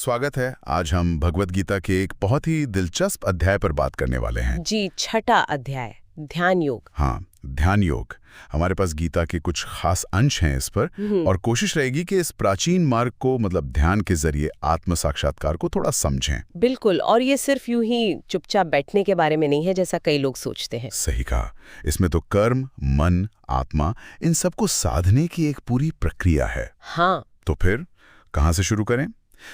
स्वागत है। आज हम भगवत गीता के एक बहुत ही दिलचस्प अध्याय पर बात करने वाले हैं। जी, छठा अध्याय ध्यान योग। हाँ, ध्यान योग। हमारे पास गीता के कुछ खास अंश हैं इस पर और कोशिश रहेगी कि इस प्राचीन मार्ग को मतलब ध्यान के जरिए आत्म साक्षात्कार को थोड़ा समझें। बिल्कुल, और ये सिर्फ यूं ही चुपचाप बैठने के बारे में नहीं है जैसा कई लोग सोचते हैं। सही कहा। इसमें तो कर्म, मन, आत्मा, इन सबको साधने की एक पूरी प्रक्रिया है। हाँ, तो फिर कहाँ से शुरू करें?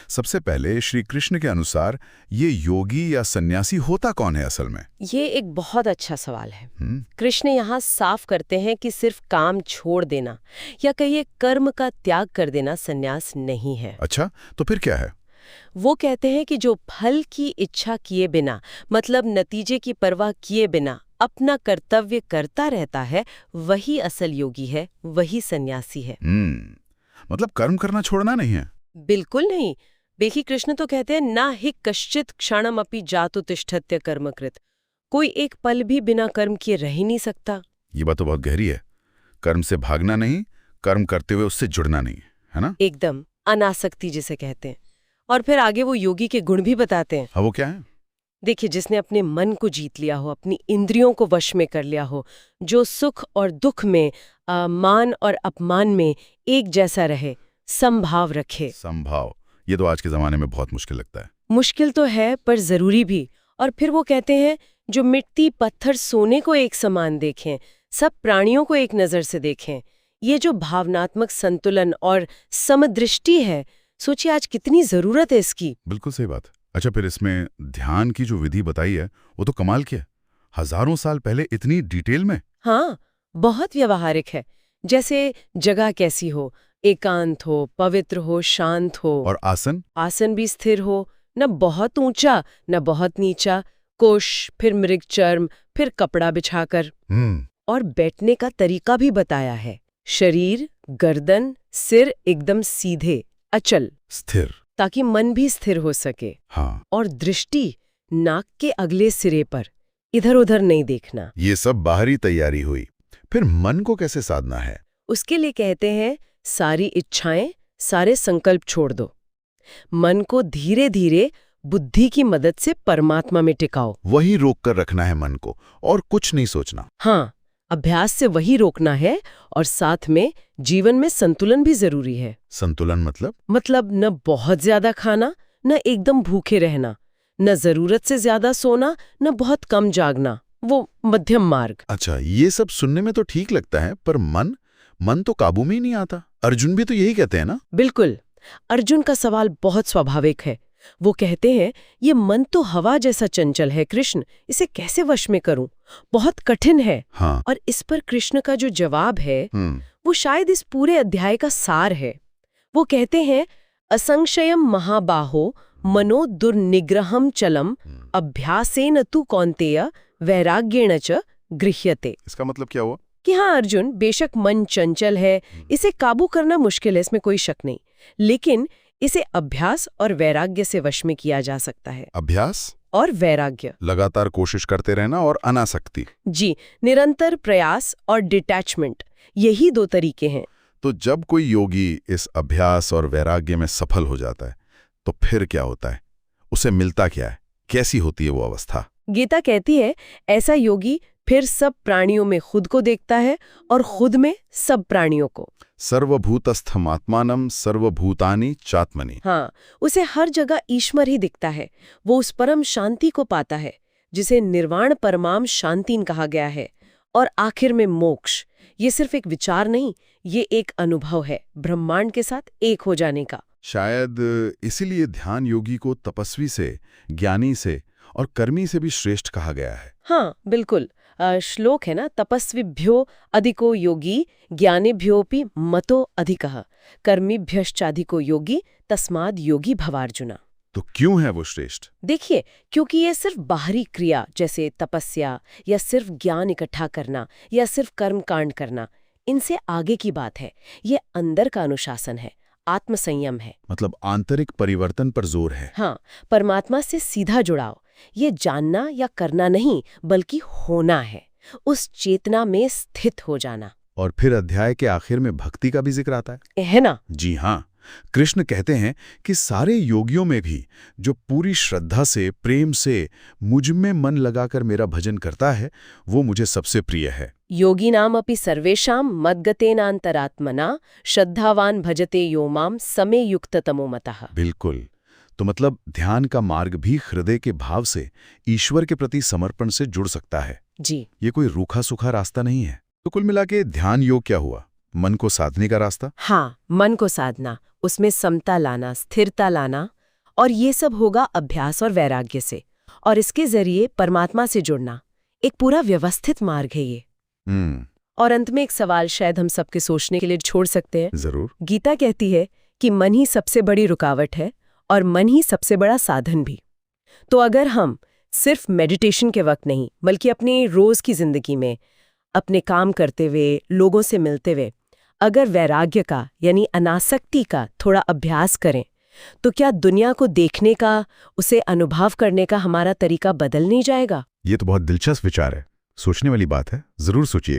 सबसे पहले श्री कृष्ण के अनुसार ये योगी या सन्यासी होता कौन है असल में? ये एक बहुत अच्छा सवाल है। कृष्ण यहाँ साफ करते हैं कि सिर्फ काम छोड़ देना या कहिए कर्म का त्याग कर देना सन्यास नहीं है। अच्छा, तो फिर क्या है? वो कहते हैं कि जो फल की इच्छा किए बिना, मतलब नतीजे की परवाह किए बिना अपना कर्तव्य करता रहता है, वही असल योगी है, वही सन्यासी है। मतलब कर्म करना छोड़ना नहीं है? बिल्कुल नहीं। देखिए, कृष्ण तो कहते हैं ना हि कश्चित क्षणम अपि जातु तिष्ठत्य कर्मकृत। कोई एक पल भी बिना कर्म किए रह ही नहीं सकता। ये बात तो बहुत गहरी है। कर्म से भागना नहीं, कर्म करते हुए उससे जुड़ना नहीं, है ना? एकदम अनासक्ति जिसे कहते हैं। और फिर आगे वो योगी के गुण भी बताते हैं। हाँ, वो क्या है? देखिए, जिसने अपने मन को जीत लिया हो, अपनी इंद्रियों को वश में कर लिया हो, जो सुख और दुख में, मान और अपमान में एक जैसा रहे, समभाव रखे। समभाव, ये तो आज के जमाने में बहुत मुश्किल लगता है। मुश्किल तो है पर जरूरी भी। और फिर वो कहते हैं जो मिट्टी, पत्थर, सोने को एक समान देखें, सब प्राणियों को एक नजर से देखें। ये जो भावनात्मक संतुलन और समदृष्टि है, सोचिए आज कितनी जरूरत है इसकी। बिल्कुल सही बात। अच्छा, फिर इसमें ध्यान की जो विधि बताई है वो तो कमाल की है। हजारों साल पहले इतनी डिटेल में। हाँ, बहुत व्यवहारिक है। जैसे जगह कैसी हो, एकांत हो, पवित्र हो, शांत हो। और आसन? आसन भी स्थिर हो, न बहुत ऊंचा न बहुत नीचा, कुश, फिर मृग चर्म, फिर कपड़ा बिछाकर। और बैठने का तरीका भी बताया है। शरीर, गर्दन, सिर एकदम सीधे, अचल, स्थिर, ताकि मन भी स्थिर हो सके। हाँ। और दृष्टि नाक के अगले सिरे पर, इधर उधर नहीं देखना। ये सब बाहरी तैयारी हुई। फिर मन को कैसे साधना है? उसके लिए कहते हैं सारी इच्छाएं, सारे संकल्प छोड़ दो। मन को धीरे धीरे बुद्धि की मदद से परमात्मा में टिकाओ। वही रोक कर रखना है मन को, और कुछ नहीं सोचना। हाँ, अभ्यास से वही रोकना है। और साथ में जीवन में संतुलन भी जरूरी है। संतुलन मतलब न बहुत ज्यादा खाना, न एकदम भूखे रहना, न जरूरत से ज्यादा सोना, न बहुत कम जागना, वो मध्यम मार्ग। अच्छा, ये सब सुनने में तो ठीक लगता है, पर मन तो काबू में ही नहीं आता। अर्जुन भी तो यही कहते हैं ना? बिल्कुल। अर्जुन का सवाल बहुत स्वाभाविक है। वो कहते हैं ये मन तो हवा जैसा चंचल है कृष्ण, इसे कैसे वश में करूं? बहुत कठिन है। हाँ। और इस पर कृष्ण का जो जवाब है वो शायद इस पूरे अध्याय का सार है। वो कहते हैं असंशयम महाबाहो मनो दुर्निग्रहम चलम अभ्यासेन तु कौन्तेय वैराग्येण च गृह्यते। इसका मतलब क्या हुआ? कि हाँ अर्जुन, बेशक मन चंचल है, इसे काबू करना मुश्किल है, इसमें कोई शक नहीं, लेकिन इसे अभ्यास और वैराग्य से वश में किया जा सकता है। अभ्यास और वैराग्य, लगातार कोशिश करते रहना, और अनासक्ति। जी, निरंतर प्रयास और डिटैचमेंट, यही दो तरीके हैं। तो जब कोई योगी इस अभ्यास और वैराग्य में सफल हो जाता है तो फिर क्या होता है? उसे मिलता क्या है? कैसी होती है वो अवस्था? गीता कहती है ऐसा योगी फिर सब प्राणियों में खुद को देखता है और खुद में सब प्राणियों को। सर्वभूतस्थमात्मानम सर्वभूतानि चात्मनि। हाँ, उसे हर जगह ईश्वर ही दिखता है। वो उस परम शांति को पाता है जिसे निर्वाण परमाम शांतिन कहा गया है। और आखिर में मोक्ष, ये सिर्फ एक विचार नहीं, ये एक अनुभव है ब्रह्मांड के साथ एक हो जाने का। शायद इसीलिए ध्यान योगी को तपस्वी से, ज्ञानी से और कर्मी से भी श्रेष्ठ कहा गया है। हाँ, बिल्कुल। श्लोक है ना, तपस्विभ्यो अधिको योगी ज्ञानिभ्योऽपि मतो अधिकः कर्मिभ्यश्चाधिको योगी तस्माद् योगी भवार्जुना। तो क्यों है वो श्रेष्ठ? देखिए, क्योंकि ये सिर्फ बाहरी क्रिया जैसे तपस्या या सिर्फ ज्ञान इकट्ठा करना या सिर्फ कर्म कांड करना, इनसे आगे की बात है। ये अंदर का अनुशासन है, आत्मसंयम है। मतलब आंतरिक परिवर्तन पर जोर है। हाँ, परमात्मा से सीधा जुड़ाव। ये जानना या करना नहीं, बल्कि होना है, उस चेतना में स्थित हो जाना। और फिर अध्याय के आखिर में भक्ति का भी जिक्र आता है ना? जी हाँ। कृष्ण कहते हैं कि सारे योगियों में भी जो पूरी श्रद्धा से, प्रेम से मुझ में मन लगाकर मेरा भजन करता है, वो मुझे सबसे प्रिय है। योगिनामपि सर्वेषां मद्गतेनान्तरात्मना श्रद्धावान भजते यो मां समे युक्ततमो मतः। बिल्कुल। तो मतलब ध्यान का मार्ग भी हृदय के भाव से, ईश्वर के प्रति समर्पण से जुड़ सकता है। जी। ये कोई रूखा सूखा रास्ता नहीं है। तो कुल मिला के ध्यान योग क्या हुआ? मन को साधने का रास्ता। हाँ, मन को साधना, उसमें समता लाना, स्थिरता लाना, और ये सब होगा अभ्यास और वैराग्य से, और इसके जरिए परमात्मा से जुड़ना। एक पूरा व्यवस्थित मार्ग है ये। और अंत में एक सवाल शायद हम सबके सोचने के लिए छोड़ सकते हैं। जरूर। गीता कहती है कि मन ही सबसे बड़ी रुकावट है और मन ही सबसे बड़ा साधन भी। तो अगर हम सिर्फ मेडिटेशन के वक्त नहीं, बल्कि अपनी रोज की जिंदगी में, अपने काम करते हुए, लोगों से मिलते हुए, अगर वैराग्य का यानी अनासक्ति का थोड़ा अभ्यास करें, तो क्या दुनिया को देखने का, उसे अनुभव करने का हमारा तरीका बदल नहीं जाएगा? ये तो बहुत दिलचस्प विचार है, सोचने वाली बात है। जरूर सोचिए।